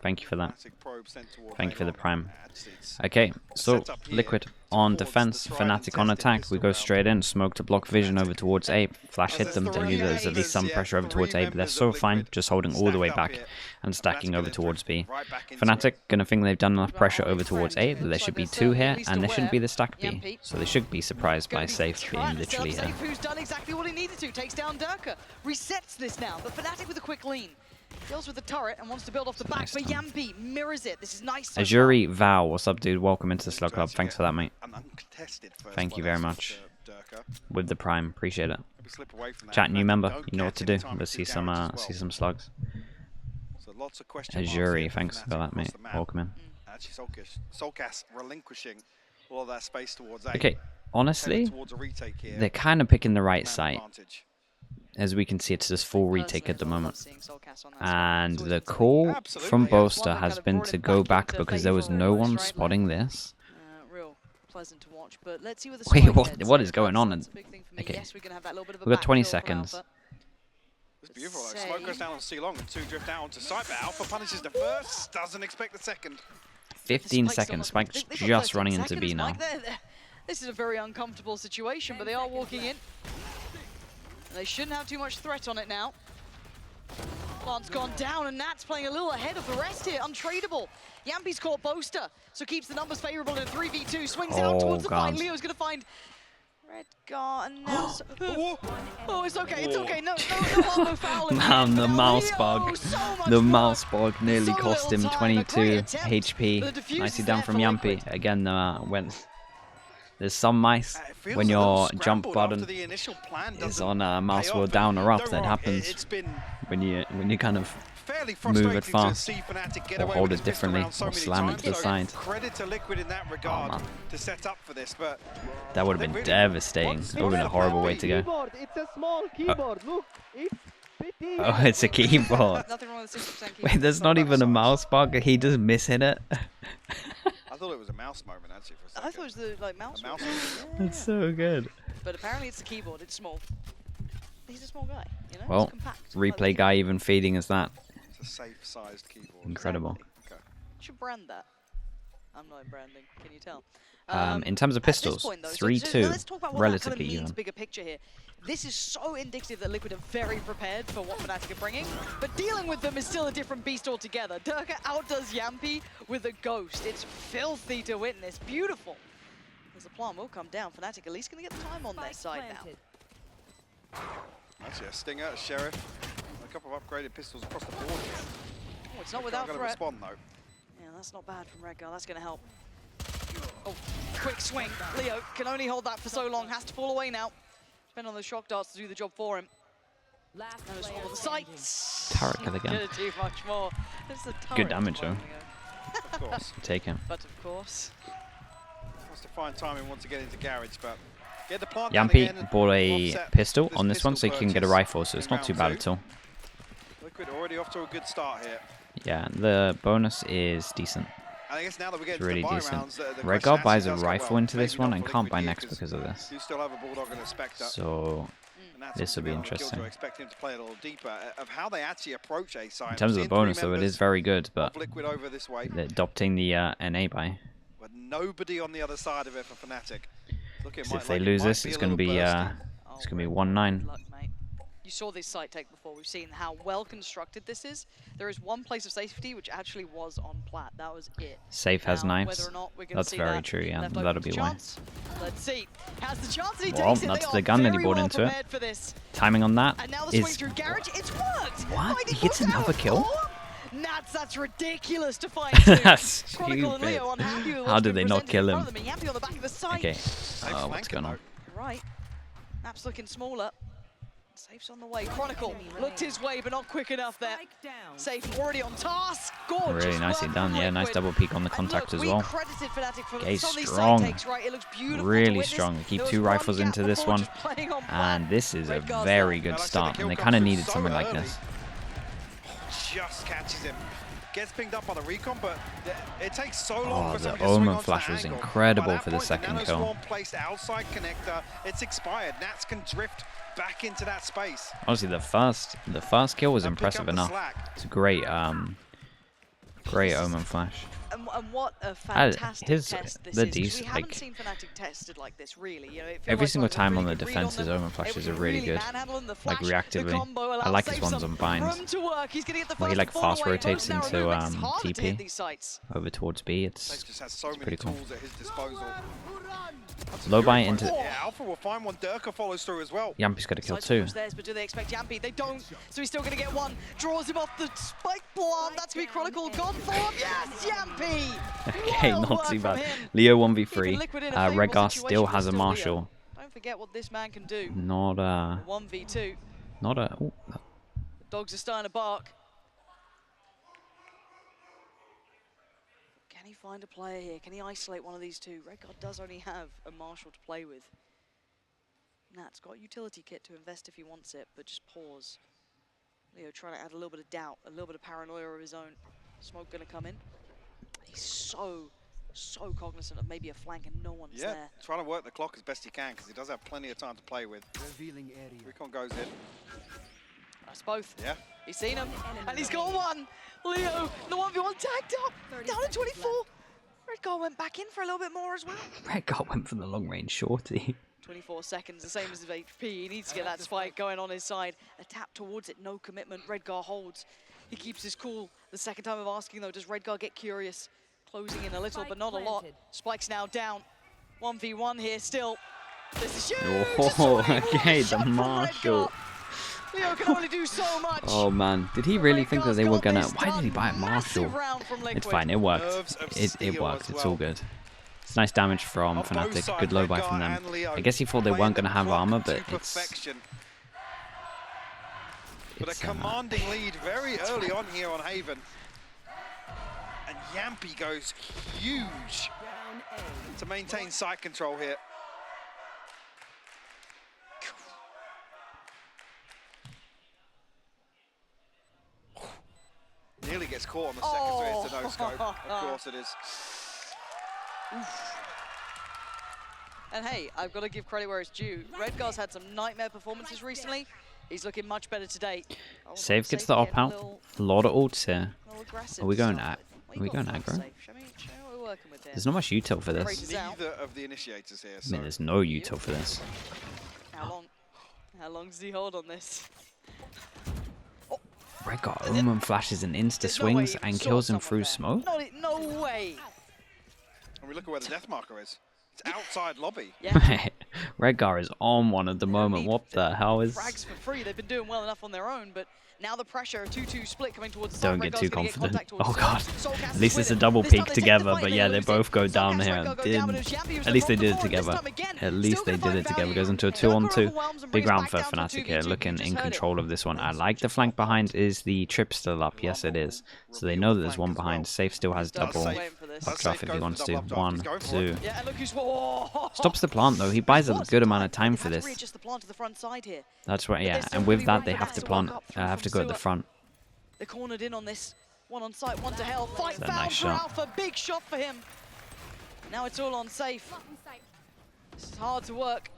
Thank you for that. Thank you for the prime. Okay, so Liquid on defense, Fnatic on attack. We go straight in, smoke to block vision over towards A. Flash hit them, they knew there's at least some pressure over towards A, but they're so fine, just holding all the way back and stacking over towards B. Fnatic gonna think they've done enough pressure over towards A, that there should be 2 here, and there shouldn't be the stack B. So they should be surprised by Safe being literally here. Who's done exactly what he needed to, takes down Durka, resets this now, but Fnatic with a quick lean. Deals with the turret and wants to build off the back, but Yampi mirrors it. This is nice. Azuri Val, what's up, dude? Welcome into the Slug Club. Thanks for that, mate. Thank you very much. With the prime, appreciate it. Chat, new member, you know what to do. Let's see some slugs. Azuri, thanks for that, mate. Welcome in. Okay, honestly, they're kind of picking the right site. As we can see, it's this full retake at the moment. And the call from Boaster has been to go back because there was no one spotting this. Wait, what is going on? Okay, we've got 20 seconds. It's beautiful. Smoke goes down on C-Long and 2 drift out onto site, but Alpha punishes the first, doesn't expect the second. 15 seconds. Spike's just running into B now. This is a very uncomfortable situation, but they are walking in. They shouldn't have too much threat on it now. Plant's gone down, and Nat's playing a little ahead of the rest here. Untradeable. Yampi's caught Boaster, so keeps the numbers favorable in a 3v2. Swings out towards the fight. Leo's going to find Redgar, and now... oh, it's okay, it's okay. No foul. Man, the mouse bug. The mouse bug nearly cost him 22 HP. Nicely done from Yampi. Again, there's some mice when your jump button is on a mouse wheel down or up. That happens when you kind of move it fast or hold it differently or slam it to the side. Oh, man. That would have been devastating. It would have been a horrible way to go. Oh, it's a keyboard. Wait, there's not even a mouse bug. He just mishit it. I thought it was a mouse moment actually for a second. I thought it was the mouse. That's so good. But apparently it's the keyboard. It's small. He's a small guy, you know. Well, compact, replay guy even feeding us that. It's a safe-sized keyboard. Incredible. Exactly. Okay. You should brand that. I'm not branding. Can you tell? In terms of pistols, 3-2, relatively even. Bigger picture here. This is so indicative that Liquid are very prepared for what Fnatic are bringing, but dealing with them is still a different beast altogether. Durka outdoes Yampi with a ghost. It's filthy to witness. Beautiful. As the plant will come down, Fnatic at least going to get the time on their side now. Actually, a Stinger, a Sheriff, a couple of upgraded pistols across the board here. Oh, it's not without threat. Respond, though. Yeah, that's not bad from Redgar. That's going to help. Oh, quick swing. Leo can only hold that for so long. Has to fall away now. Depend on those shock darts to do the job for him. No small on the sights. Turret kill again. Do much more. Good damage though. Of course. Take him. But of course. Wants to find timing once to get into garage, but get the plant. Yampi bought a pistol on this one so he can get a rifle, so it's not too bad at all. Liquid already off to a good start here. Yeah, the bonus is decent. I guess now that we're getting it's really decent. Redgar buys a rifle into this one and can't buy next because of this. So this will be interesting. In terms of the bonus, though, it is very good, but they're adopting the NA buy. But nobody on the other side of it for Fnatic. If they lose this, it's going to be 1-9. You saw this site take before. We've seen how well constructed this is. There is one place of safety which actually was on plat. That was it. Safe has knives. That's very true, yeah. That'll be why. Let's see. Has the chance that he well, takes that's it. the gun that he bought into it. Timing on that and now the swing through garage. It's worked. What? He gets another kill? Nats, that's ridiculous to find. That's stupid. How did they not kill him? Okay. Oh, what's going on? Right. Naps looking smaller. Safe's on the way. Chronicle looked his way, but not quick enough there. Safe already on task. Gorgeous. Really nicely done. Yeah, nice double peek on the contact as well. Okay, strong. Really strong. They keep 2 rifles into this one. And this is a very good start. And they kind of needed something like this. Just catches him. Gets pinged up by the recon, but it takes so long for the Omen flash was incredible for the second kill. Placed outside connector. It's expired. Nats can drift back into that space. Honestly, the first kill was impressive enough. It's a great Great Omen flash. And what a fantastic test this is. We haven't like, seen Fnatic tested like this, really. You know, it feels every like single time really on the good read on defense, his them. Omen flashes are Able to really good. manhandle them, the Like flash, reactively. the combo I allows like his safe ones zone on binds. room to work. He's gonna get the Where he first like ball fast away. rotates Narrow into movement makes it harder to hit TP these sites. over towards B. He It's just has so many pretty cool. tools at his disposal. Low buy into. Yeah, Alpha will find one. Durka follows through as well. Yampy's got a kill Decides to too. push theirs, but do they expect Yampy? They don't, so he's still going to get one. Draws him off the spike plant. That's going to be Chronicle. Gone for him. Yes, Yampy! Okay, Well not too worked bad. from him. Leo Keeping 1v3. Liquid in a favourable Redgar situation, still but has a Leo. Marshall. Don't forget what this man can do. Not a. 1v2. Not a. Ooh. The dogs are starting to bark. Can he find a player here? Can he isolate one of these two? Redgar does only have a Marshall to play with. Nat's got a utility kit to invest if he wants it, but just pause. Leo trying to add a little bit of doubt, a little bit of paranoia of his own. Smoke gonna come in. He's so cognizant of maybe a flank and no one's there. Trying to work the clock as best he can because he does have plenty of time to play with. Recon goes in. That's both. Yeah. He's seen him, and he's got one. Leo, the 1v1 tagged up, down at 24. Redgar went back in for a little bit more as well. Redgar went for the long range shorty. 24 seconds, the same as his HP. He needs to get that spike going on his side. A tap towards it, no commitment. Redgar holds. He keeps his cool. The second time of asking, though, does Redgar get curious? Closing in a little, but not a lot. Spike's now down. 1v1 here still. This is huge! Oh, okay, the Marshall. Leo can only do so much. Oh man, did he really think that they were gonna? Why did he buy a Marshall? It's fine, it worked. It worked. It's all good. It's nice damage from Fnatic. Good low buy from them. I guess he thought they weren't gonna have armor, but But a commanding lead very early on here on Haven. And Yampy goes huge to maintain side control here. Nearly gets caught on the second, so it's a no-scope. Of course it is. And hey, I've got to give credit where it's due. Redgar's had some nightmare performances recently. He's looking much better today. Save gets the op out. A lot of ults here. Are we going at? Are we going aggro? There's not much util for this. Neither of the initiators here. I mean, there's no util for this. How long does he hold on this? Redgar Omen flashes and insta swings and kills him through smoke. No way. And we look at where the death marker is. It's outside lobby. Yeah. Redgar is on one at the moment. What the hell is? Frags for free. They've been doing well enough on their own, but now the pressure, a 2-2 split coming towards the Don't side. get too Redgar's gonna confident. get Oh god. Soulcast At least is it's a with double him. This time peak they take the together, fight, but they yeah, they lose it. both go down Soulcast, here. Redgar go down, but it was Yampy who was At least they the did it front before, together. this time again, At least still they gonna did it find together. value. Goes into a Durka 2-on-2. overwhelms and Big brings round back for down to a Fnatic here, 2v2. looking Just in heard it. control of this one. I like the flank behind. Is the trip still up? Yes, it is. So they know that there's one behind. Safe still has double updraft if he wants to. 1, 2. Yeah, and look who's... Whoa. Stops the plant though. He buys a good amount of time for this. Readjust the plant to the front side here. That's right, yeah. still And gonna with be that, running they for have that to to plant. walk up Have to from go at the Sewer. front. They're cornered in on this. One on site, one to hell. Fight It's a found nice for shot. Alpha. Big shot for him. Now it's all on safe. This is hard to work.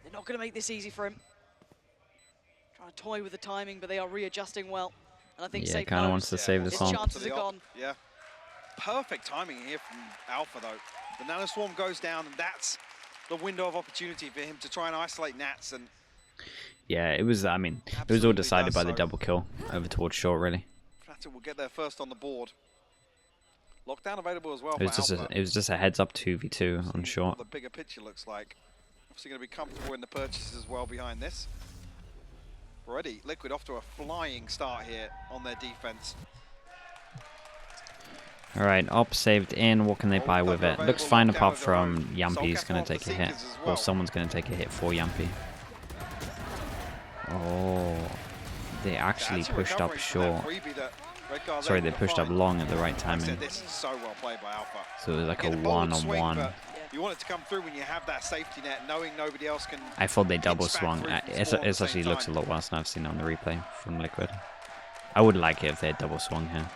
They're not going to make this easy for him. Trying to toy with the timing, but they are readjusting well. And I think Yeah, Safe kind of knows wants to save this his on. chances are gone. Yeah. Perfect timing here from Alpha, though. The nanoswarm goes down, and that's the window of opportunity for him to try and isolate Nats. And Yeah, it was. I mean, it was all Absolutely decided does by the so. double kill over towards short. Really, Fnatic will get there first on the board. Lockdown available as well. it was for Alpha. just a heads up 2v2 on short. What the bigger picture looks like. Obviously going to be comfortable in the purchases as well behind this. Already, Liquid off to a flying start here on their defense. All right, op saved in. What can they buy with it? Looks fine apart from Yampy's going to take a hit, or someone's going to take a hit for Yampy. Oh, they actually That's a pushed up recovery from that short. freebie that Redgar's Sorry, able they to pushed up find. long at the right Like I timing. said, this is so well played by Alpha. So it was like a Again, bold swing, one-on-one. but you want it to come through when you have that safety net, knowing nobody else can. I thought they double It's back swung. through from It spawn at the actually same looks a time. lot worse than I've seen on the replay from Liquid. I would like it if they had double swung here.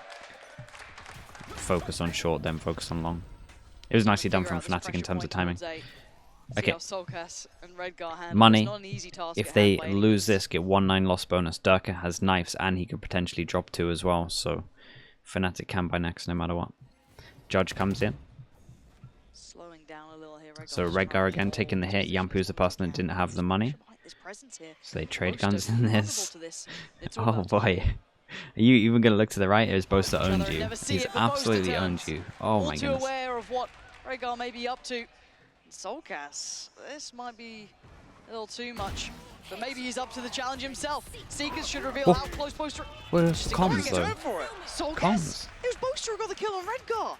Focus on short, then focus on long. It was nicely done from Fnatic in terms of timing. Okay. Solkas and Redgar handle. Money. It's not an easy task If at they hand by any lose means. this, get 1-9 loss bonus. Durka has knives, and he could potentially drop 2 as well. So Fnatic can buy next no matter what. Judge comes in. Slowing down a little here. So Redgar again taking the hit. Yampu's the person that didn't have the money. So they trade guns in this. Oh boy. Are you even going to look to the right? Or is Boaster owned you? He's absolutely owned you. Oh my goodness. Aware of what Redgar may be up to. Solkas, this might be a little too much. But maybe he's up to the challenge himself. Seekers should reveal how close Boaster... Well, it's comms though. Solkas? It was Boaster who got the kill on Redgar.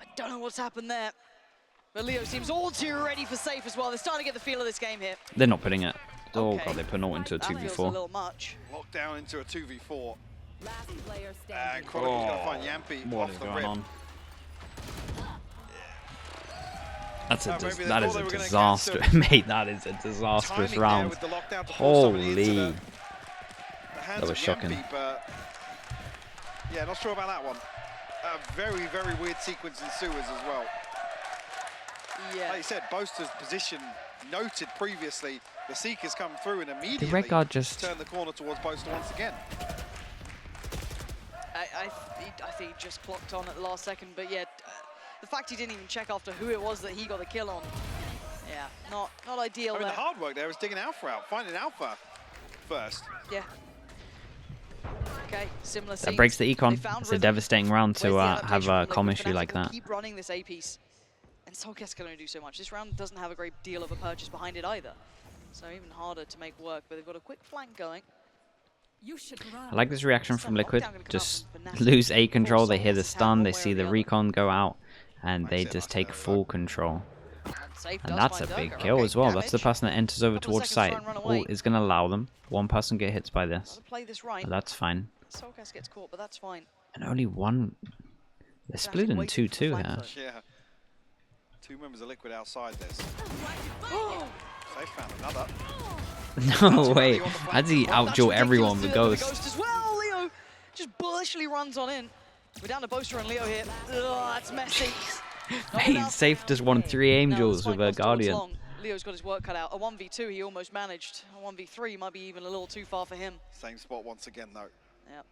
I don't know what's happened there. But Leo seems all too ready for safe as well. They're starting to get the feel of this game here. They're not putting it. Oh god, they put all into a 2v4. Feels a little much. Locked down into a 2v4. And Chronicle's going to find Yampi What off is the going rip. on? That is a disaster, mate. That is a disastrous round. Holy, that was shocking. But yeah, not sure about that one. A very, very weird sequence ensues as well. Yeah. Like you said, Boaster's position noted previously. The Seekers come through and immediately Redgar just turn the corner towards Boaster once again. I think he just clocked on at the last second, but yeah, the fact he didn't even check after who it was that he got the kill on, yeah, not ideal. I mean, there. the hard work there was digging Alpha out, finding Alpha first. Yeah. Okay, similar that breaks the econ. It's a devastating round to have a comm issue like that. Keep running this A piece, and Solkas can only do so much. This round doesn't have a great deal of a purchase behind it either, so even harder to make work. But they've got a quick flank going. I like this reaction from Liquid. Just lose A control, they hear the stun, they see the recon go out, and they just take full control. And that's a big kill as well. That's the person that enters over towards site. Ult is going to allow them. One person get hit by this. But that's fine. Solkas gets caught, but that's fine. And only one. They're split in 2-2 here. Yeah. 2 members of Liquid outside this. They found another. No way. How does he outduel everyone with Ghost? As well. Leo just bullishly runs on in. We're down to Boaster and Leo here. Ugh, that's messy. Mate, Safe just won 3 aim duels with a Guardian. Leo's got his work cut out. A 1v2 he almost managed. A 1v3 might be even a little too far for him. Same spot once again though. Yep.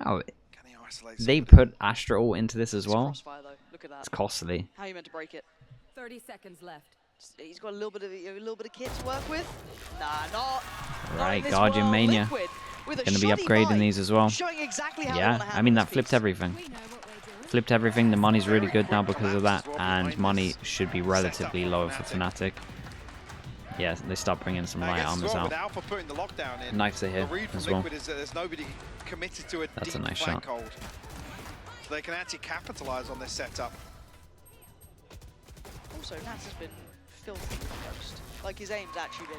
Oh, Can he isolate they somebody? put Astra Ult into this as well. Crossfire, though. Look at that. It's costly. How are you meant to break it? 30 seconds left. He's got a little bit of kit to work with. Nah, not. Right, not Guardian Mania. Going to be upgrading these as well. Showing exactly how Yeah, I mean that flipped everything. Flipped everything. The money's really good now because of that, and money should be relatively low for Fnatic. Yeah, they start bringing some light armors out. Knives are here as well. There's nobody committed to a That's a deep nice flank shot. hold. So they can actually capitalize on this setup. Also, Nats has been filthy almost. Like his aim's actually been.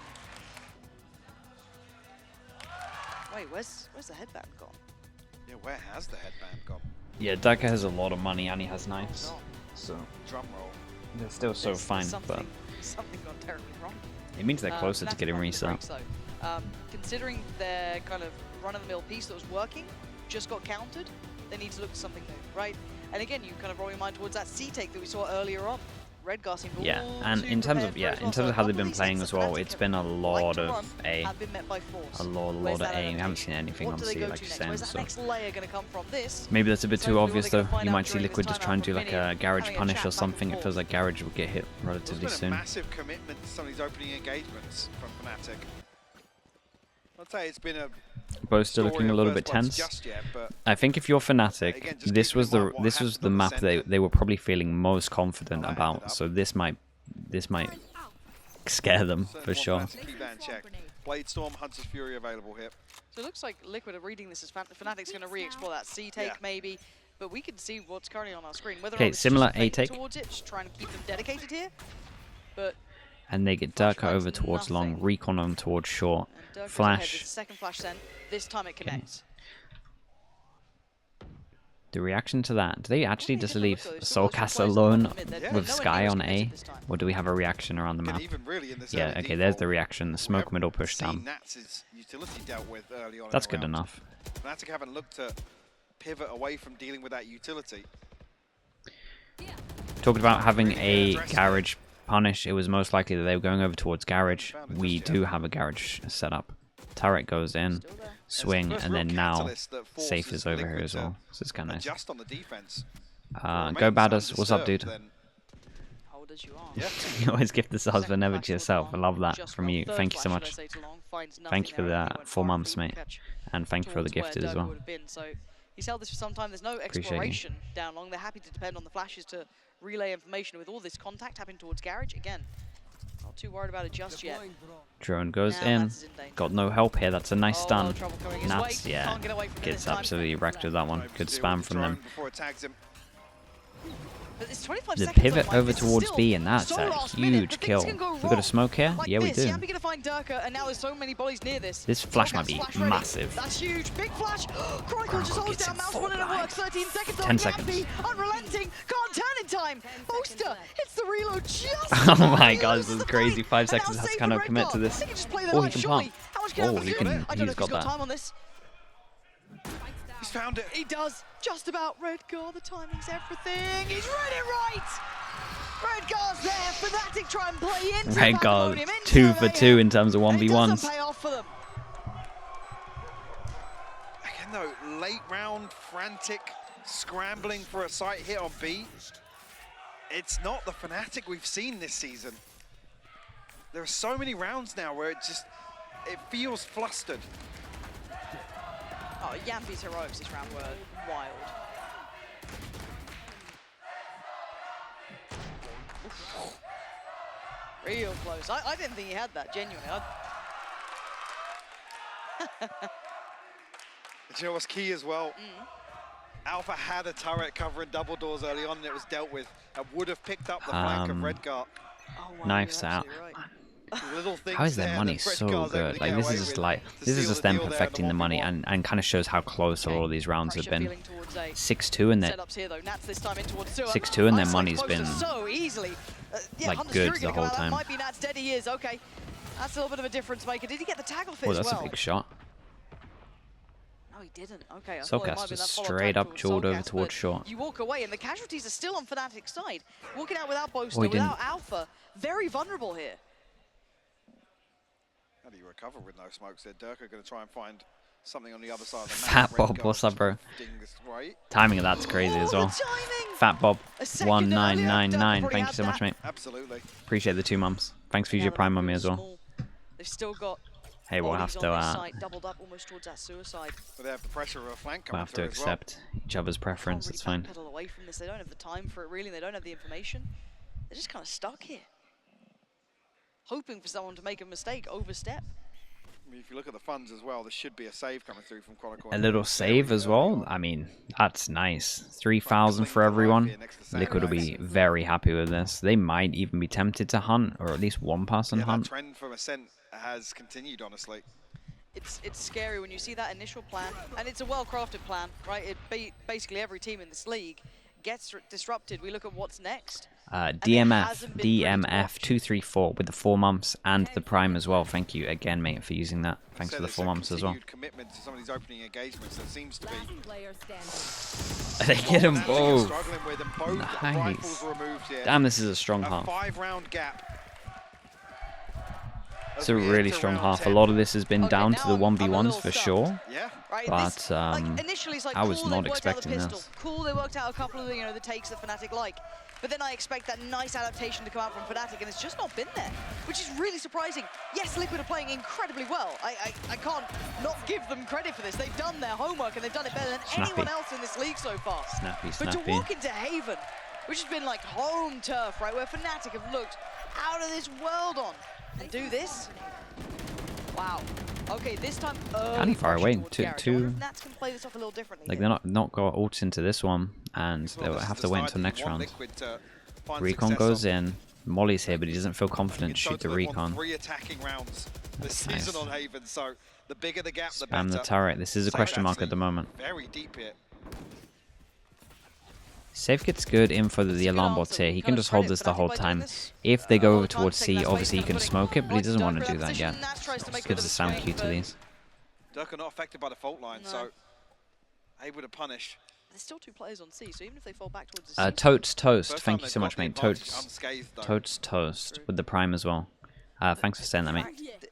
Wait, where's the headband gone? Yeah, where has the headband gone? Yeah, Durka has a lot of money and he has knives, so Drum roll. they're still so fine. But Something gone terribly wrong. it means they're closer to Fnatic getting running the reset. breaks, though. Considering their kind of run-of-the-mill piece that was working just got countered, they need to look at something new, right? And again, you kind of roll your mind towards that C take that we saw earlier on. Redgar seemed Yeah, all and too in terms prepared of for it as well. in So terms of how a they've couple been these playing things as that well, Fnatic it's have been a lot liked to of run A, have been met by force. a lot Where's of that A. We haven't adaptation? seen anything What on do they C, go like to you're next? saying. Where's that So next layer going to come from? This. maybe that's a bit too Hopefully what obvious they're though. gonna find You out might see during Liquid this just try and timeout do from like Vinny, a garage having a punish chat or back and something. It forth. feels like garage will get hit relatively There's been soon. a massive commitment to some of these opening engagements from Fnatic. I'd say it's been a Boaster looking a little bit tense. I think if you're Fnatic, Again, just this keeping was in the mind what this was happened the on the map center. they were probably feeling most confident Oh, that about. ended up. So this might scare them for sure. Keep that in check. Blade Storm, Hunter's Fury available here. So it looks like Liquid are reading this as Fnatic's going to re-explore that C take maybe, but we can see what's currently on our screen. Whether or Okay, not it's similar just A fake take. towards it, just trying to keep them dedicated here. But And they get Durka over Flashbang's towards long, nothing. recon on towards short. and Durka's ahead with Flash. the second flash send. This time it connects. The reaction to that. Do they actually Well, just they leave hit the look, though. It's Soulcast almost alone close to the mid. with Nowhere Sky near as on committed A? this time. Or do we have a reaction around the Can map? even really in this Yeah, early okay, there's the default, reaction. The smoke middle push seen down. Nats' utility dealt with early on in That's the good round. enough. Fnatic haven't looked to pivot away from dealing with that utility. Talked about having a garage punish. It was most likely that they were going over towards garage. We do have a garage set up. Turret goes in, swing, and then now Safe is over here as well. So it's kind of nice. Go Badders, what's up, dude? You always gift the subs but never to yourself. I love that from you. Thank you so much. Thank you for the 4 months, mate. And thank you for the gifted as well. He's held this for some time. There's no exploration down long. They're happy to depend on the flashes to relay information. With all this contact happening towards garage, again, not too worried about it just yet. Drone goes in. Got no help here. That's a nice stun. Nats, yeah, gets absolutely wrecked with that one. Good spam from them. The pivot over towards B, and that's a huge kill. We got a smoke here? Yeah, we do. This flash might be massive. That's huge. Big flash. Critical just holds down mouse one and it works. 13 seconds. 10 seconds. Unrelenting. Can't turn in time. Booster hits the reload just. Oh my god, this is crazy. 5 seconds has to kind of commit to this. Oh, he can pump. Oh, he's got that. He's found it. He does. Just about. Redgar, the timing's everything. He's read it right. Redgar's there. Fnatic try and play into Redgar 2 for 2 in terms of 1v1s. Pay off for them. Again, though, late round, frantic, scrambling for a site hit on B. It's not the Fnatic we've seen this season. There are so many rounds now where it feels flustered. Oh, Yampi's heroics this round were wild. Oof. Real close. I didn't think he had that, genuinely. Do you know what's key as well? Alpha had a turret covering double doors early on and it was dealt with. And would have picked up the flank of Redgar. Oh, wow, Knives out. Right. How is their money so good? Like this is just them perfecting the money and kind of shows how close all of these rounds have been. 6-2 and 6-2 and their money's been like good the whole time. Might be Nats dead. He is. Okay, that's a little bit of a difference maker. Did he get the tag off it as well? Oh, that's a big shot. No, he didn't. Okay, Soulcast just straight up jawed over towards short. You walk away and the casualties are still on Fnatic's side. Walking out without Boaster, without Alpha, very vulnerable here. How do you recover with no smokes there? Dirk are going to try and find something on the other side of the Fat map. Bob, what's up, bro? Timing of that's crazy as well. Fat Bob 1999. Thank you so much, mate. Absolutely. Appreciate the 2 months. Thanks for your Prime on me as well. They've still got. Hey, we'll have to. Doubled up almost towards that suicide. But they have the pressure of a flank we'll have to accept each other's preference. It's fine. Pedal away from this. They don't have the time for it. Really, they don't have the information. They're just kind of stuck here, hoping for someone to make a mistake, overstep. I mean, if you look at the funds as well, there should be a save coming through from Chronicle. A little save as well. I mean, that's nice. 3,000 for everyone. Liquid will be very happy with this. They might even be tempted to hunt, or at least one person hunt. That trend from Ascent has continued, honestly. It's scary when you see that initial plan, and it's a well-crafted plan, right? Basically every team in this league gets disrupted. We look at what's next. DMF234 with the 4 months and the Prime as well. Thank you again, mate, for using that. Thanks for the 4 months as well. Commitment to some of these opening engagements that seems to be. They get them both. Nice. Damn, this is a strong half. 5-round gap. It's a really strong half. A lot of this has been down to the 1v1s for sure. Yeah. But initially it's like, I was not expecting this. Cool, they worked out a couple of the takes that Fnatic like. But then I expect that nice adaptation to come out from Fnatic, and it's just not been there, which is really surprising. Yes, Liquid are playing incredibly well. I can't not give them credit for this. They've done their homework, and they've done it better than anyone else in this league so far. But to walk into Haven, which has been like home turf, right, where Fnatic have looked out of this world on, and do this? Wow. Okay, this time kind of far away. Two. Nats can play this off a little differently. Like they're not got ults into this one, and they'll have to wait until next round. Recon goes in. Molly's here, but he doesn't feel confident to shoot the recon. 3 attacking rounds this season on Haven, so the bigger the gap, the better. Spam the turret. This is a question mark at the moment. Very deep here. Safe gets good info that the alarm bot's here. He can just hold this the whole time. If they go over towards C, obviously he can smoke it, but he doesn't want to do that yet. Just gives a sound cue to these. Dirk are not affected by the fault line, so able to punish. there's still 2 players on C, so even if they fall back towards the C... Totes Toast, First thank time you so they've much, got the mate. advantage unscathed, though. Totes Toast with the Prime as well. Thanks for saying that, mate.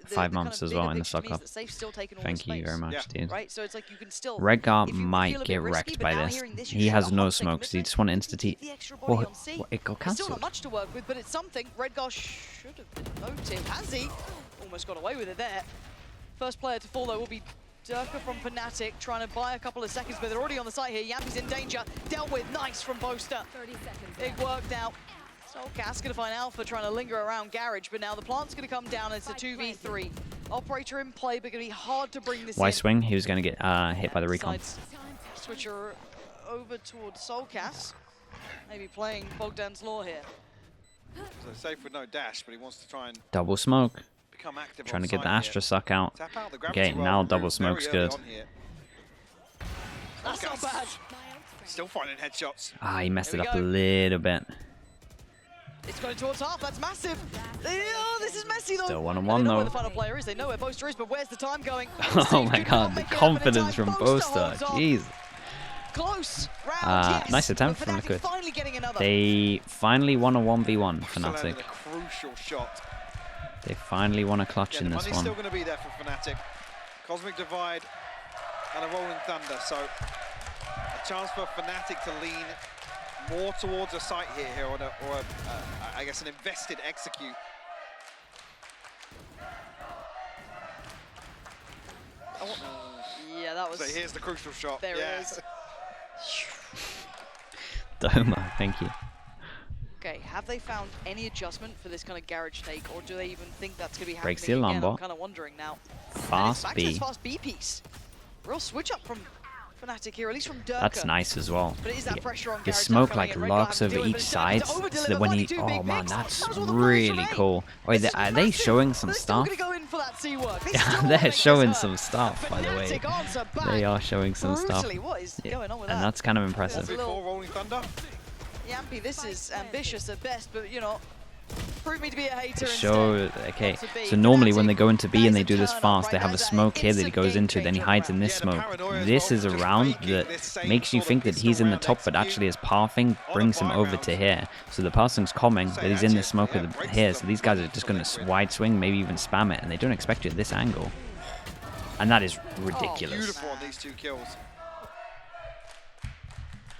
5 months as well in the Soccer Club. Thank you very much, dude. Right? So it's like you can still, Redgar if you might feel a get bit risky, wrecked but by now this. hearing this, He you has should no 100% smokes. He commit just want to to insta-T. the extra body What? on C. It got There's still not cancelled. much to work with, but it's something. Redgar should have been noted. Has he? Almost got away with it there. First player to fall, though, will be Durka from Fnatic, trying to buy a couple of seconds, but they're already on the site here. Yampy's in danger. Dealt with. Nice from Boaster. 30 seconds. Big work now. Soulcast going to find Alpha trying to linger around Garage, but now the plant's going to come down. It's a 2v3. Operator in play, but going to be hard to bring this Why in. swing? He was going to get hit by the recon. Switcher over towards Soulcast. Maybe playing Bogdan's Law here. So safe with no dash, but he wants to try and Double smoke. become active. Trying on to get the site Astra here. suck out. Tap out the gravity Okay, well, now very double smoke's early good. on here. That's not bad. Still finding headshots. Ah, he messed it There we up a go. little bit. It's going towards half. That's massive. Oh, this is messy though. Still 1-on-1 They know though. where the final player is. They know where Boaster is, but where's the time going? Oh my god, the confidence from Boaster. Jeez. Close round. Yes. Nice attempt But from Fnatic Liquid. finally getting another. They finally won a 1v1, Still landed Fnatic. a crucial shot. They finally won a clutch Yeah, in the this money's one. still going to be there for Fnatic. Cosmic Divide and a Rolling Thunder, so a chance for Fnatic to lean more towards a site here, I guess an invested execute. Yeah, that was. So here's the crucial shot. There yeah. it is. Doma, thank you. Okay, have they found any adjustment for this kind of garage take, or do they even think that's going to be happening Breaks the again? alarm I'm bot. kind of wondering now. And it's Fast back to this B. fast B piece. Real switch up from Fnatic here, at least from Durka. That's nice as well. But it is that pressure on The Garage smoke coming like in. Redgar lurks having to over do it, each but it's side, time to so that when he, 32 oh big man, picks. that's That was what the pros really remain. cool. Wait, This is are they massive. showing some They're still stuff? gonna go in for that C work. They Yeah, still wanna they're make this showing hurt. some stuff, by the way. Fnatic answer back. They are showing some stuff. Brutally. What is going on with And that? that's kind of That's impressive. a little- Before Rolling Thunder. Yampy, this is ambitious at best, but you know, prove me to be a hater Show, instead. okay, Not to be. so normally when Fnatic, they go into B that and is they a do this turn up, fast, right? they have a That is smoke here that he instant goes into, then he game-changer hides in round. this Yeah, the smoke. paranoia as This well, is a just round making that this same makes you sort of think that he's in the pistol top, but round actually his pathing on a brings him buy over round. to here. So the passing's coming, but he's in the smoke Yeah, with breaks here, the so these guys are lead just for going to Liquid. wide swing, maybe even spam it, and they don't expect you at this angle. And that is ridiculous. Beautiful on these 2 kills.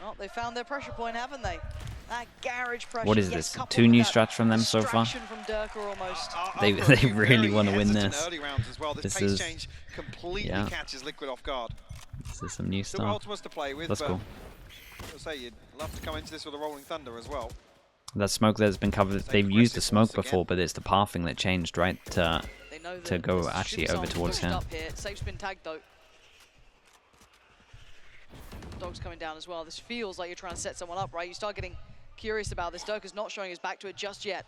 Well, they found their pressure point, haven't they? That garage pressure. What is yes, this? coupled 2 with new that strats from them so far? distraction from Durka almost. They- After a they few really very wanna win hesitant this. Early rounds as well. This This pace is- change completely yeah. catches Liquid off guard. This is some new Still stuff. ultimates to play with, That's but cool. I'll say you'd love to come into this with a Rolling Thunder as well. That smoke that's been covered, they've used the aggressive smoke once again. before, but it's the pathing that changed, right? They know to that go this actually should be over someone towards pushed him. up here. Safe spin tag though. Dog's coming down as well. This feels like you're trying to set someone up, right? You start getting curious about this. Durka's not showing his back to it just yet.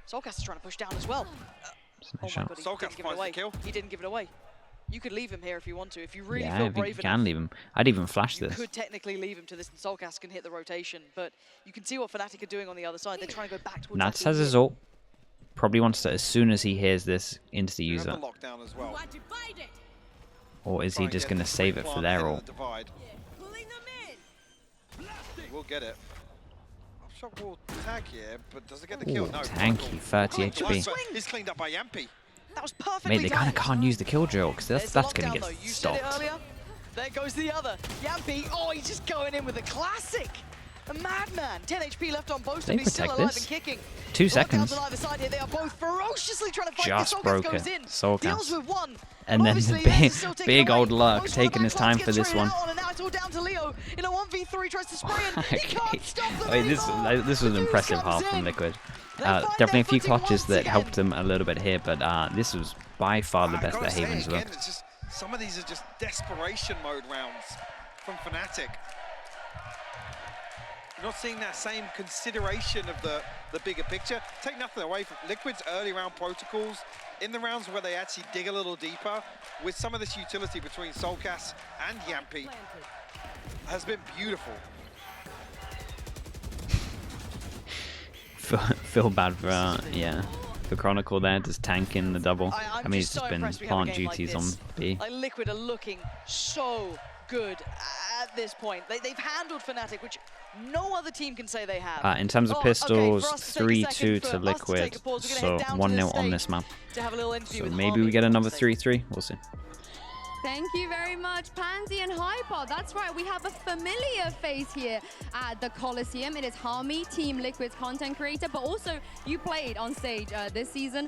Soulcast is trying to push down as well. Nice Oh my shot. god, he Soulcast didn't give it finds the away. kill. He didn't give it away. You could leave him here if you want to. If you really Yeah, feel if you brave can enough, leave him. I'd even flash you this. could technically leave him to this, and Soulcast can hit the rotation. But you can see what Fnatic are doing on the other side. They're trying to go back towards Nats that has lead. his ult. Probably wants to, as soon as he hears this, insta You use have it. the lockdown as well. Or is Try he and just get going to this save quick it for plant their ahead of ult? the divide. We'll get it. Shock wall tag here, but does it get the kill? Ooh, No. tanky, 30 Quick HP. swing. He's cleaned up by Yampy. That was perfectly Mate, they kind of timed. can't use the kill drill, because There's that's the going to lockdown, get though. You said it stopped. earlier. There goes the other. Yampy, oh, he's just going in with a classic. A madman. 10 HP left on Boaster, They but he's still protect alive this. and kicking. 2 Lockdowns seconds. on either side here. They are both ferociously trying to fight. Just Soulcast broke goes it. in. Soulcast. Deals with one. And then obviously, the Lens big, is still taken big away. old Lurk Boaster on the taking back his lines time gets for this traded one. out, and now it's all down to Leo in a 1v3. Tries to spray in. He Okay. can't stop them Wait, this anymore. was an The news impressive comes half from in. Liquid. They find Definitely a their few footing clutches once that again. helped them a little bit here, but this was by far the I've best gotta that say Havens again, looked. it's just, some of these are just desperation mode rounds from Fnatic. You're not seeing that same consideration of the bigger picture. Take nothing away from Liquid's early round protocols. In the rounds where they actually dig a little deeper, with some of this utility between Soulcast and Yampy, has been beautiful. Feel bad for, yeah. for Chronicle there, just tanking the double. I'm I mean, just it's so just been impressed we have a plant game like duties on this. B. Like Liquid are looking so good at this point. They've handled Fnatic, which no other team can say they have. In terms of pistols, 3-2 to Liquid, so 1-0 on this map. To have a little interview So with maybe Harmy we get on another stage. 3-3. We'll see. Thank you very much, Pansy and Hyper. That's right, we have a familiar face here at the Coliseum. It is Harmy, Team Liquid's content creator, but also you played on stage this season.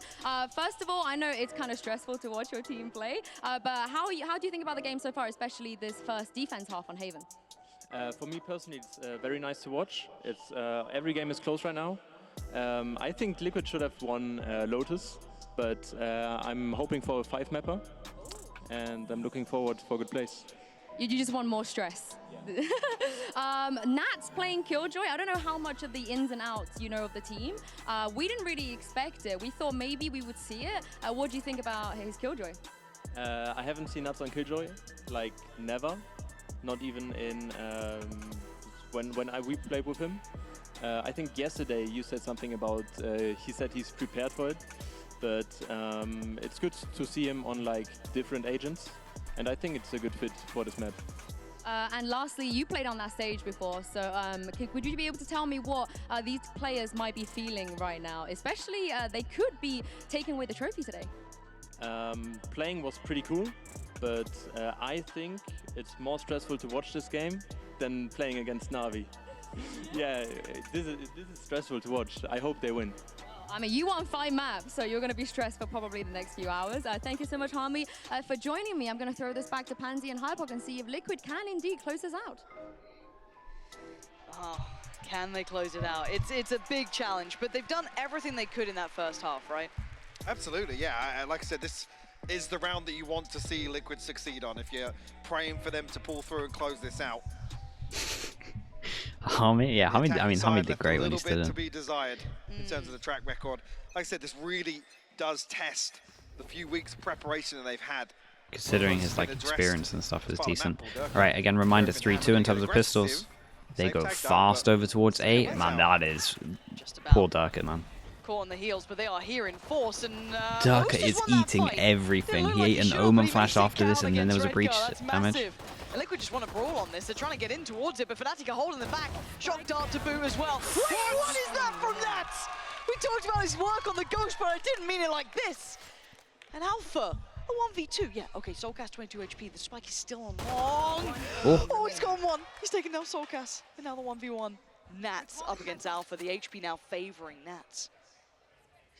First of all, I know it's kind of stressful to watch your team play, but how do you think about the game so far, especially this first defense half on Haven? For me personally, it's very nice to watch. It's every game is close right now. I think Liquid should have won Lotus, but I'm hoping for a 5-mapper. And I'm looking forward for good plays. You just want more stress. Yeah. Nat's playing Killjoy. I don't know how much of the ins and outs you know of the team. We didn't really expect it. We thought maybe we would see it. What do you think about his Killjoy? I haven't seen Nats on Killjoy, like never. Not even in when we played with him. I think yesterday you said something about he said he's prepared for it. But it's good to see him on like different agents, and I think it's a good fit for this map. And lastly, you played on that stage before, so would you be able to tell me what these players might be feeling right now? Especially, they could be taking away the trophy today. Playing was pretty cool, but I think it's more stressful to watch this game than playing against Na'Vi. Yeah, this is stressful to watch. I hope they win. I mean, you won 5 maps, so you're going to be stressed for probably the next few hours. Thank you so much, Harmy, for joining me. I'm going to throw this back to Pansy and Hypok and see if Liquid can indeed close this out. Oh, can they close it out? It's a big challenge, but they've done everything they could in that first half, right? Absolutely, yeah. Like I said, this is the round that you want to see Liquid succeed on if you're praying for them to pull through and close this out. Harmy, yeah, Harmy did great when he stood in. To be desired in terms of the track record. Like I said, this really does test the few weeks of preparation that they've had. Considering his like experience and stuff is decent. All right, again, reminder 3-2 in terms of pistols. They go fast over towards A. Man, that is poor Durka, man. Caught on the heels, but they are here in force, and Durka is eating everything. He ate an Omen flash after this, and then there was a breach damage. Liquid just want to brawl on this. They're trying to get in towards it, but Fnatic are holding the back. Shock dart to boot as well. Wait, what is that from Nats? We talked about his work on the Ghost, but I didn't mean it like this. And Alpha, a 1v2. Yeah, okay, Soulcast 22 HP. The spike is still on long. Oh, he's gone one. He's taken down Soulcast. And now the 1v1. Nats up against Alpha. The HP now favoring Nats.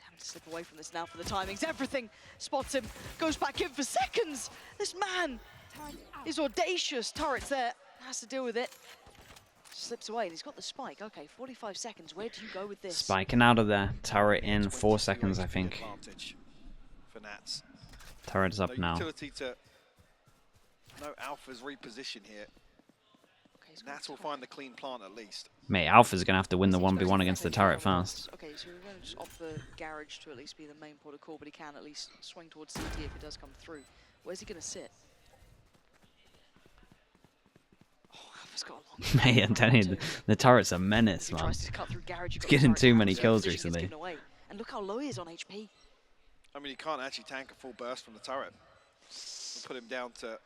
Having to slip away from this now for the timings. Everything spots him. Goes back in for seconds. This man is audacious. Turret's there, has to deal with it. Slips away and he's got the spike. Okay, 45 seconds. Where do you go with this? Spiking out of there. Turret in 4 seconds, I think. For Nats. Turret's up now. No Alpha's reposition here. Okay, Nats will find the clean plant at least. Mate, Alpha's going to have to win the 1v1 against the turret fast. Okay, so we're going to just opt the garage to at least be the main port of call, but he can at least swing towards CT if it does come through. Where's he going to sit? Mate, I'm telling you, the turret's a menace, man. He's getting too many kills recently. And look how low he is on HP. I mean, he can't actually tank a full burst from the turret. We'll put him down to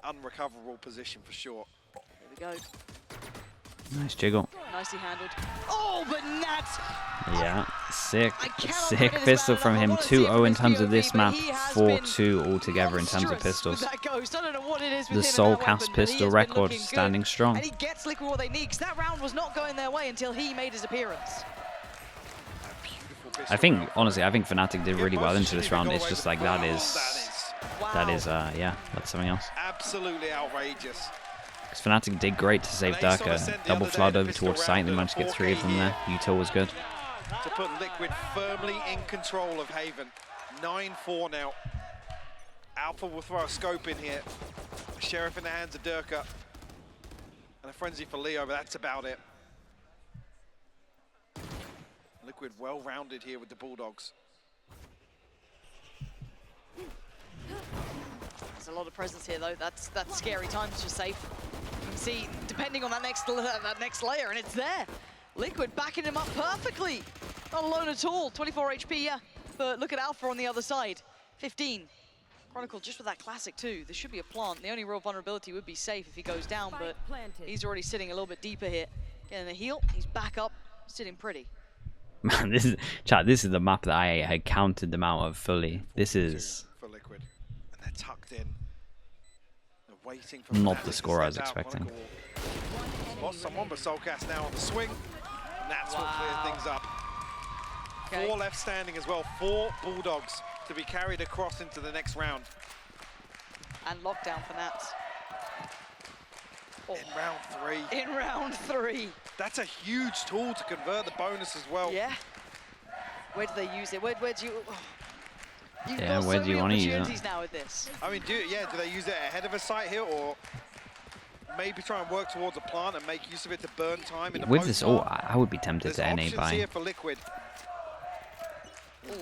unrecoverable position for sure. Here we go. Nice jiggle. Nicely handled. Oh, but Nats! Yeah, sick pistol from him. 2-0 in terms of this map, 4-2 altogether in terms of pistols. The Soulcast pistol record standing strong. And he gets Liquid what they need, because that round was not going their way until he made his appearance. I think, honestly, I think Fnatic did really well into this round. It's just like that is, yeah, that's something else. Absolutely outrageous. Because Fnatic did great to save Durka. Double flood over towards site, they managed to get 3 of them there. Util was good. To put Liquid firmly in control of Haven. 9-4 now. Alpha will throw a scope in here. A Sheriff in the hands of Durka. And a frenzy for Leo, but that's about it. Liquid well-rounded here with the Bulldogs. There's a lot of presence here, though. That's scary times for safe. You can see, depending on that next layer, and it's there. Liquid backing him up perfectly. Not alone at all. 24 HP, yeah. But look at Alpha on the other side. 15. Chronicle just with that classic too. There should be a plant. The only real vulnerability would be safe if he goes down, but he's already sitting a little bit deeper here. Getting a heal. He's back up, sitting pretty. Man, this is the map that I had counted them out of fully. This is for Liquid, and they're tucked in. They're waiting for not Fnatic the to score I was step out. expecting. Lost someone, but Soulcast now on the swing. And that's what cleared things up. Okay. 4 left standing as well. 4 Bulldogs to be carried across into the next round. And lockdown for Nats. Oh. In round 3. In round 3. That's a huge tool to convert the bonus as well. Yeah. Where do they use it? Where do you? Oh. You've Yeah, got where so do you many want to use it? opportunities now with this. I mean, do they use it ahead of a site here, or maybe try and work towards a plant and make use of it to burn time in the With this, oh, post-plant? I would be tempted There's to NA options buy. here for Liquid.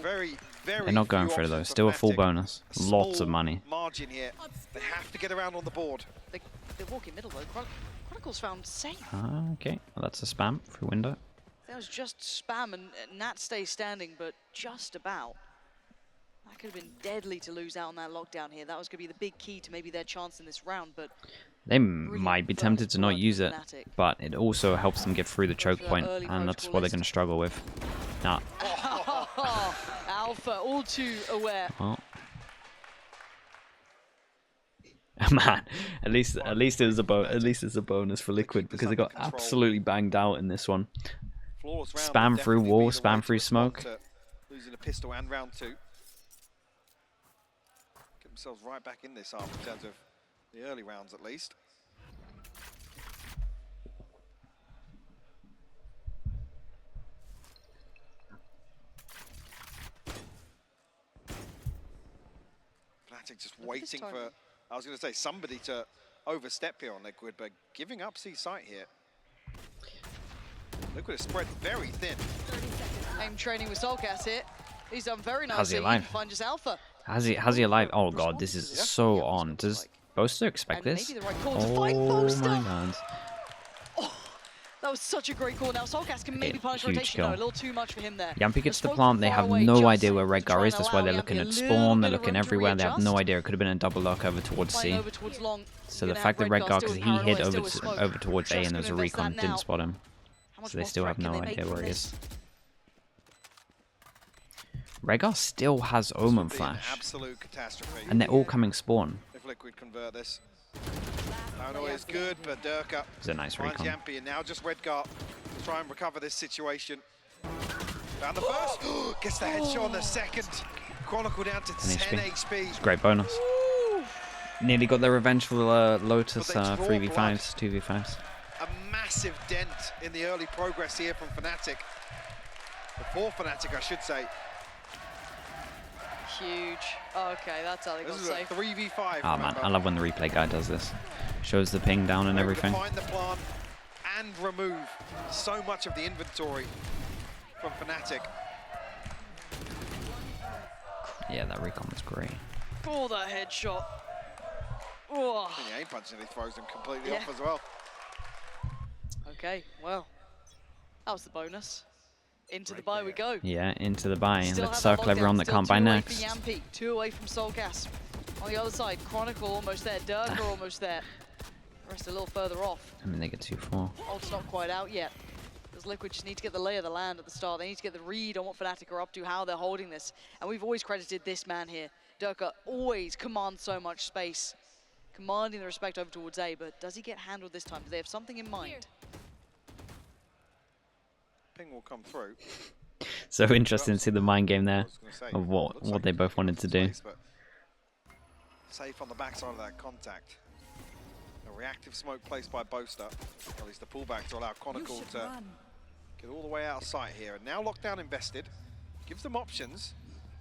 Very, very They're not going few for it though. options for Still a full Fnatic. bonus. A Lots of small money. margin here. They have to get around on the board. They're walking middle though. Chronicle's found safe. Okay, well, that's a spam through window. That was just spam and Nat stays standing, but just about. That could have been deadly to lose out on that lockdown here. That was going to be the big key to maybe their chance in this round, but They might be tempted to not use it, but it also helps them get through the choke point, and that's what they're going to struggle with. Nah. Alpha, all too aware. Oh. Man, at least it was it's a bonus for Liquid because they got absolutely banged out in this one. Flawless round Spam would through definitely wall, be the way spam to through respond smoke. to losing a pistol and round 2. Get themselves right back in this half in terms of the early rounds at least. Fnatic just waiting for, I was going to say, somebody to overstep here on Liquid, but giving up C site here. Liquid is spread very thin. Aim training with Soulcast here. He's done very How's he nicely. alive? He finds just Alpha. How's he alive? Oh god, this is so on. Does Boaster expect And this? maybe the right call to fight Oh Boaster. my god. Oh, that was such a great call. Now Soulcast can maybe punish huge rotation. kill. No, a little too much for him there. Yampy gets the Smoke plant, from they far have away no just idea where to Redgar try is, and that's why allow they're Yampy looking a at little spawn, they're bit of looking room to everywhere, they have no readjust. idea, it could have been a double lock over towards C. Playing over towards long. So You're the gonna fact that have Redgar, still because with he hid paranoia, still with smoke. over towards A Just and there was a gonna invest recon, that didn't now. spot him. How much So they more still have threat no can they idea make where from he this? is. Redgar still has This would Omen be an Flash, absolute catastrophe. and they're all coming spawn. If Liquid convert this. Paranoia is good, but Durka It's a nice finds recon. Yampy, and now just Redgar to try and recover this situation. Found the first, gets the headshot on the second. Chronicle down to 10 HP. Great bonus. Ooh. Nearly got their revenge for Lotus But they draw 3v5s, 2v5s. A massive dent in the early progress here from Fnatic. For Fnatic, I should say. Huge. Okay, that's how they got This is a safe. 3v5. Oh man, I love when the replay guy does this. Shows the ping down and Able to everything. find the plant and remove so much of the inventory from Fnatic. Yeah, that recon was great. Oh, that headshot. Oh. And the aim punch nearly throws him completely Yeah. off as well. Okay, well, that was the bonus. Into the buy we go. Yeah, into the buy. Still Let's have that circle everyone lockdown, that still can't buy 2 away next. for Yampy, 2 away from Soulcast. On the other side, Chronicle almost there, Durka almost there. The rest a little further off. I mean, they get 2-4. Ult's not quite out yet. Because Liquid just need to get the lay of the land at the start. They need to get the read on what Fnatic are up to, how they're holding this. And we've always credited this man here. Durka always commands so much space, commanding the respect over towards A, but does he get handled this time? Do they have something in mind? Ping will come through. So interesting to see the mind game I there was gonna say, of looks what like they he's both picking wanted up to some do. space, but safe on the backside of that contact. A reactive smoke placed by Boaster. At least the pullback to allow Chronicle to get all the way out of sight here. And now lockdown invested. Gives them options.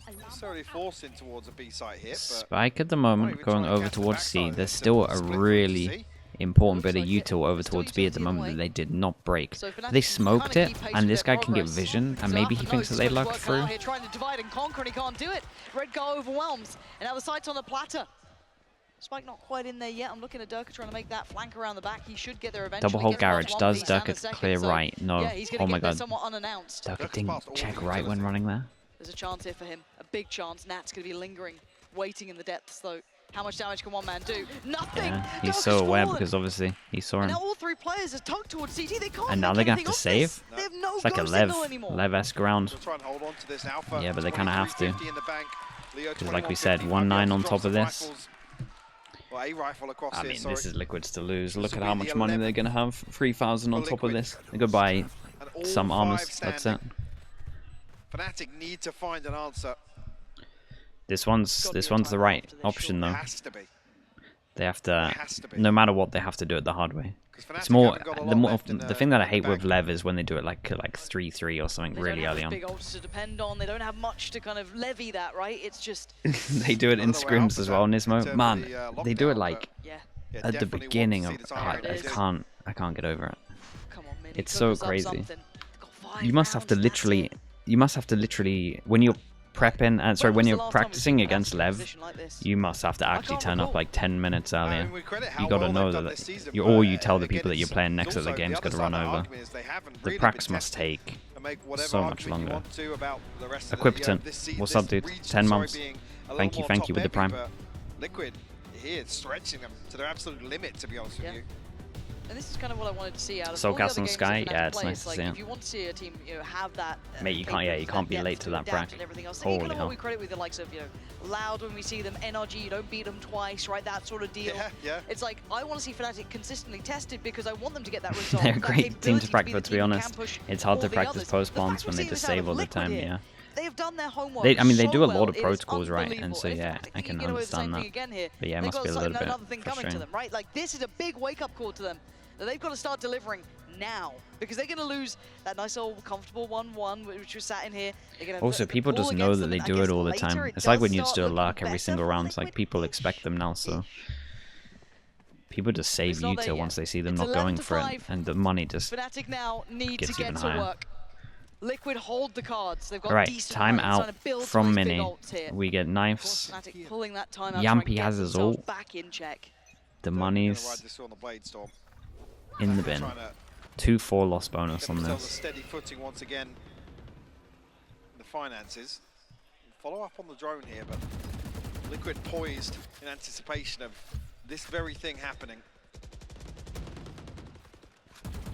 Not necessarily forcing towards a B site hit, but Spike at the might moment even going try and over catch the towards backside C. of There's this still and a split through to really C. important bit of Looks like it. util over Still towards B at the utilities moment in that the they did not break. So Fnatic They can smoked kinda it, keep pace and with this their guy can get progress. vision, and So maybe he Alpha thinks that knows they it's gonna lucked work through. out here, trying to divide and conquer, and he can't do it. Redgar overwhelms, and now the sight's on the platter. Spike not quite in there yet. I'm looking at Durka trying to make that flank around the back. He should get there eventually. Double hold Gets past garage. one Does piece and a Durka second, clear so right? No. yeah, he's Oh gonna my get there god. somewhat unannounced. Durka didn't check right when running there. There's a chance here for him. A big chance. Nat's going to be lingering, waiting in the depths, though. How much damage can one man do? Nothing! Yeah, he's Durka's so aware fallen. because obviously he saw him. Now all three players are tugged towards CT. They can't And now make they're gonna have anything to of save. this. They have no It's like a go signal anymore. Lev-esque round. They'll try and hold on to this alpha. Yeah, but they kind of have to. 23.50 in the bank. Leo, Because like we said, 21.50, 1-9 on drops top the of this. rifles. Well, a rifle across I here, mean, sorry. this is Liquid's to lose. Look will at be how the much money they're 11th gonna have. 3,000 on for top of Liquid. this. They could buy And all some five armors. That's it. standing. Fnatic need to find an answer. This one's the right option It though. has to be. They have to, has to be. no matter what, they have to do it the hard way. 'Cause Fnatic It's more haven't got a the lot more left in the thing that I in hate the with bank. Lev is when they do it like 3-3 or something They really don't have early those on. big ults to depend on. They don't have much to kind of levy that, right? It's just, They do it in I don't know where scrims Alpha's as well, at in Nismo. terms of Man, the, they do it lockdown, like yeah. Yeah, at the definitely want to beginning see of. the time It is. I can't get over it. Come on, Minnie, It's cook so us up crazy. something. Got 5 You must have to rounds, that's literally when you're prepping, sorry, When when was you're the last time we've practicing seen against Fnatic in a Lev, position like this? you must have to actually can't turn up recall. like 10 minutes I earlier. mean, we credit how You got to well know they've done that this season, or but, you tell the again, people that you're it's playing next that also the game's other going to side run of the over. argument is they haven't The really pracs been must tested take and make whatever so much argument you longer. want to about the rest of Equipton, this what's this up, dude? region, 10 sorry, months. being a little Thank you more with the prime. top-heavy, but Liquid here stretching them to their absolute limit, to be honest Yeah. with you. And this is kind of what I wanted to see out of Soul all the other Castle and games Sky, that Fnatic yeah, it's play. nice to Like, see if it. you want to see a team, have that. Mate, you can't be depth late to that adapt bracket. and everything else. Holy Kind of hell. what we credit with the likes of Loud when we see them, NRG, you don't beat them twice, right? That sort of deal. Yeah. It's like I want to see Fnatic consistently tested because I want them to get that result. They're a that great team to capability practice, the to be team who honest. can push It's hard all to the practice others. post The fact bonds when we're they seeing this out disable of the Liquid time, here, yeah. They have done their homework. They so do a well, lot of it pro is schools, right? And unbelievable. so, If yeah, Fnatic I can get away with the same understand thing that. again here, But yeah, it they've must got be a little bit another thing coming to frustrating. them, right? Like this is a big wake-up call to them. That they've got to start delivering now because they're going to lose that nice old comfortable 1-1 which was sat in here. Also, people just know that they do it all the time. It's like when you just do a lark every single round. It's like people expect them now, so people just save you till once they see them not going for it, and the money just Fnatic now need to gets get even to higher. work. Liquid hold the cards. They've got Alright, decent time runs, trying out to build from some big Mini. ults here. We get Of course, knives. Fnatic pulling that time out, Yampy trying to get has his themselves ult. back in check. The Gonna money's ride this on the blade storm. in the bin. Trying to 2-4 loss bonus get on themselves a this. steady footing once again. The finances. Follow up on the drone here, but Liquid poised in anticipation of this very thing happening.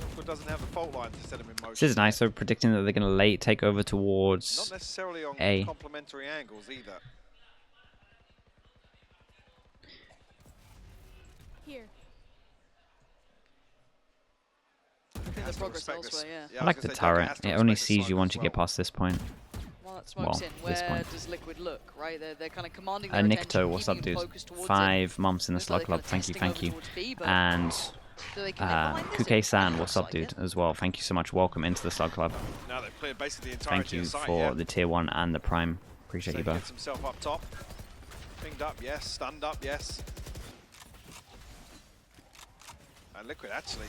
Liquid doesn't have the fault line to set him in motion. This is nice, though, predicting that they're going to late take over Not towards necessarily on A. complementary angles either. Here. I think Has there's to progress respect this. elsewhere, yeah. I like the turret. It only sees you once you get past this point. While that smoke's Well, in, this where point. does Liquid look, right? They're kind of commanding their Nikto, attention, what's up, keeping dude? focused towards it. 5 months in the Looks like Slug Club. they're Thank you, testing thank you. over towards B, but And do they commit behind this? Kuke-san, It what's looks up, like dude? it. As well. Thank you so much. Welcome into the Slug Club. Now they've cleared basically the entirety Thank you of the site, for yeah. the tier 1 and the prime. Appreciate you Gets both. himself up top. Pinged up, yes. Stunned up, yes. And Liquid actually.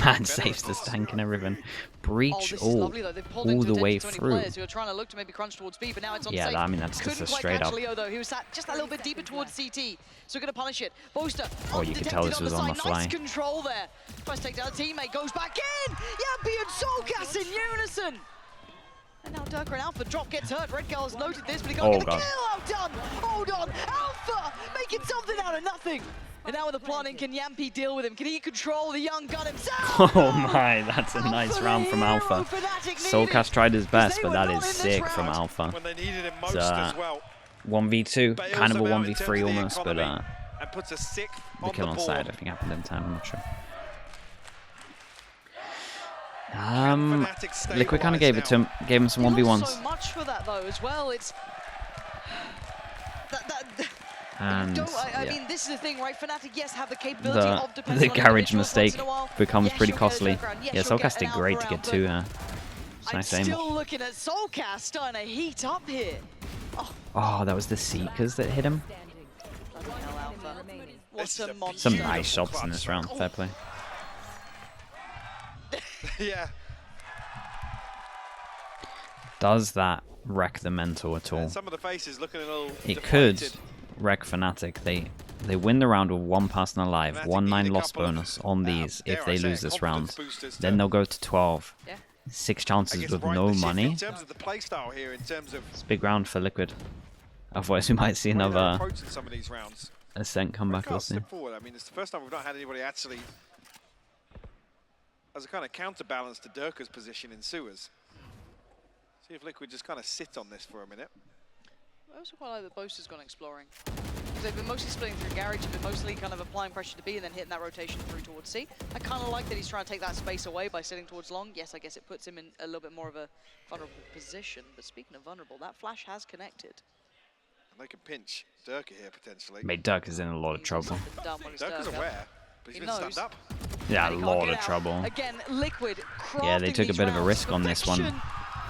Man saves the tank and everything. Breach This is all lovely, though. They've pulled all into the way attention 20 through. players who are trying to look to maybe crunch towards B, but now it's on Yeah, safe. I mean, that's just Couldn't a quite straight catch up. Leo, though. He was sat just a little bit deeper towards CT, so we're going to punish it. Boaster, Oh, you could tell this was on the fly. Nice control there. First take down a teammate, goes back in. Yampy and Soulcast in unison. And now Durka and Alpha drop gets hurt. Red Girl has noted this, but he can't Oh, get the God. kill. How done? Hold on. Alpha making something out of nothing. And now with the planning, can Yampy deal with him? Can he control the young gun himself? Oh my, that's a nice round from Alpha. Soulcast tried his best, but that is sick from Alpha. When they needed him most So, as well. 1v2, Bails kind of a them out in terms 1v3 of the almost, but economy and puts a sick the on kill the on board. side I think happened in time, I'm not sure. Fnatic Liquid kind of stabilise gave now. him some He lost 1v1s. so much for that though as well. It's And I yeah. mean, this is the thing, right? Fnatic, yes, have the capability of the depending on garage individuals mistake once in a while. becomes Yes, pretty you'll get a costly. turnaround. Yes, Yeah, you'll get Soulcast did an great alpha to get round, 2. It's I'm nice aim. still looking at Soulcast starting to heat up here. Oh, that was the Seekers that hit him. Bloody hell, Alpha. What This is a a monster. Some Beautiful nice shots in clutch. this round. Fair play. Yeah. Does that wreck the mental at all? And some of the faces looking a little It could deflated. wreck Fnatic. They win the round with 1 person alive, Fnatic 1-9 need a loss couple of, bonus on these if dare they I say lose it, this round. confidence boosters Then to, they'll go to 12. Yeah. 6 I chances guess, with right no the ship money. in terms of the play style here, in terms of It's a big round for Liquid. Otherwise we might see the way they're another approaching some of these rounds. Ascent comeback or Redcast something. step forward. I mean, it's the first time we've not had anybody actually as a kind of counterbalance to Durka's position in sewers. See if Liquid just kind of sit on this for a minute. I also quite like that Boaster's gone exploring. Because they've been mostly splitting through Garage, and been mostly kind of applying pressure to B and then hitting that rotation through towards C. I kind of like that he's trying to take that space away by sitting towards long. Yes, I guess it puts him in a little bit more of a vulnerable position. But speaking of vulnerable, that flash has connected. And they can pinch Durka here potentially. Mate, Duck is in a lot of trouble. Durka's aware, but he's been stunned up. Yeah, a And he can't lot get of out. trouble. Again, Liquid Yeah, they crafting took a these bit of a rounds, risk on this one. conviction,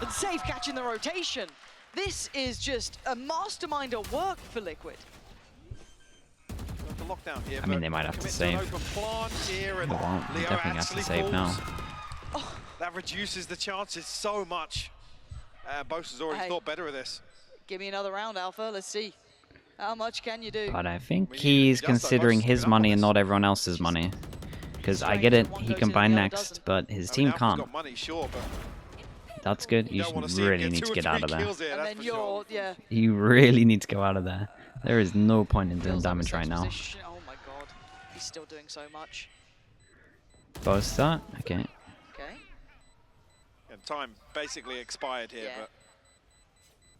and safe catching the rotation. This is just a mastermind at work for Liquid. The lockdown here, I mean, they might have to save. They won't. They definitely have to save now. Oh. That reduces the chances so much. Boaster's already Hey. thought better of this. Give me another round, Alpha. Let's see. How much can you do? But I think We need he's to adjust our considering most his giving up money on and this. not everyone else's money. Because I Strange get it, that one he goes can in, buy the other next, doesn't. but his I mean, team Alpha's can't. got money, sure, but That's good. you You don't want to see him really get need 2 to or get 3 out of there. kills here, And that's then for you're, sure. yeah. You really need to go out of there. There is no point in doing feels like a damage right sex now. position. Oh my god. He's still doing so much. Boaster, okay. Okay. And time basically expired here, Yeah. but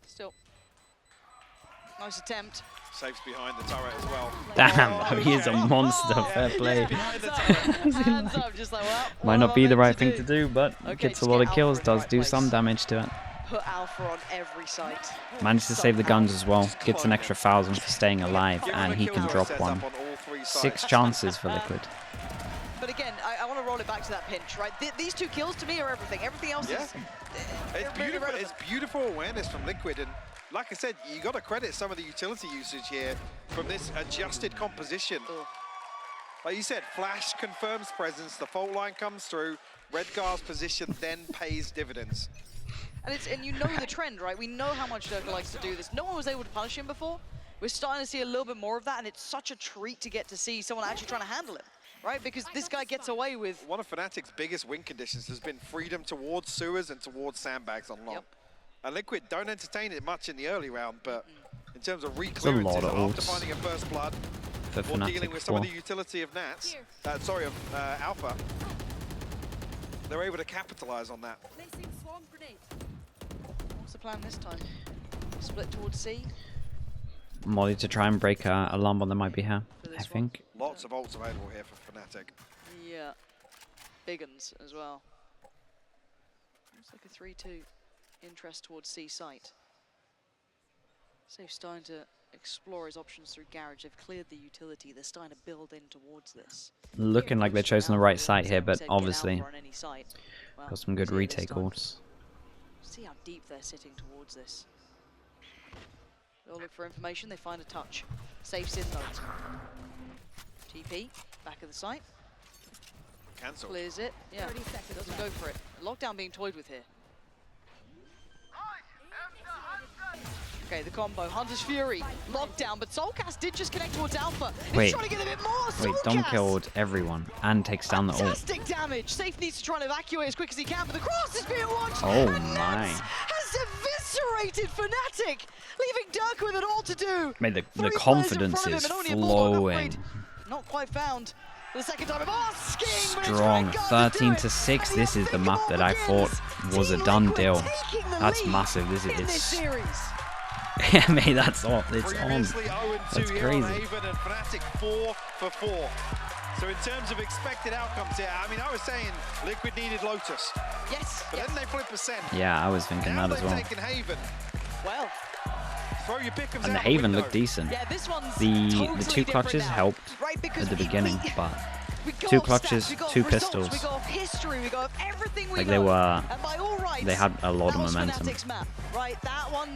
Still. Nice attempt. safe's behind the turret as well. Damn, he is a monster. Oh, Fair play. Behind the Hands turret. up, hands up, just like, well, Might what not am be I the meant right thing to do, but Okay, gets a just lot get of kills, Alpha in the does right do some place. damage to it. Put Alpha on every site. Managed to save the guns as well. Gets an extra 1,000 for staying alive, and he can drop one. 6 chances for Liquid. But again, I want to roll it back to that pinch, right? These 2 kills to me are everything. Everything else Yeah. is It's really beautiful. relevant. It's beautiful awareness from Liquid, and like I said, you got to credit some of the utility usage here from this adjusted composition. Ugh. Like you said, Flash confirms presence, the fault line comes through, Redgar's position then pays dividends. And you know the trend, right? We know how much Durka likes to do this. No one was able to punish him before. We're starting to see a little bit more of that, and it's such a treat to get to see someone actually trying to handle him, right? Because this guy gets away with... One of Fnatic's biggest win conditions has been freedom towards sewers and towards sandbags on long. Yep. And Liquid don't entertain it much in the early round, but in terms of lot re-clearances of after ults finding a first blood, For or dealing Fnatic with some of 4. the utility of Nats, Alpha, they're able to capitalize on that. What's the plan this time? Split towards C? Molly to try and break a lump on the might be here, For I this think. Lots of ults available here for Fnatic. Yeah. Big uns as well. Looks like a 3-2 interest towards C site. Safe's starting to explore his options through Garage. They've cleared the utility. They're starting to build in towards this. Looking like they're choosing the right site here, but obviously on any site. Well, got some good see it this retake time. ults. See how deep they're sitting towards this. They'll look for information. They find a touch. Safe's in though. TP, back of the site. Cancel. Clears it. Yeah, doesn't go for it. Lockdown being toyed with here. Okay, the combo. Hunter's Fury, lockdown, but Soulcast did just connect towards Alpha. Wait. He's trying to get a bit more. Wait, Dom Soulcast! killed everyone and takes down the ult. Fantastic damage. Safe needs to try and evacuate as quick as he can, but the cross is being launched. Oh and my. Nats has eviscerated Fnatic, leaving Durka with it all to do. Mate, the 3 players in confidence front of is him and only a bulldog flowing. upgrade. Not quite found. For the second time of asking, but it's Strong. Rengar to do 13 it. to 6. And the This is the unthinkable map that I begins. thought was a Team done Liquid deal. taking the That's lead massive. This in this is series. yeah, mate, that's on. It's on. Previously 0-2 That's here on crazy. Haven, and Fnatic 4 for 4. So in terms of expected outcomes here, I mean, I was saying Liquid needed Lotus, Yes. but yes. then they flip percent. Yeah, I was thinking Now that as they've well. taken Haven. Well, Throw your pick'ems And the out Haven window. looked decent. yeah, this one's The totally 2 different clutches now, helped right? Because at the we- beginning, we- but we go 2 off clutches, stats, we go 2 off results, pistols. We go off history, we go off everything we Like know. they were, And by all rights, they had a lot that of was momentum. Fnatic's map, right? That one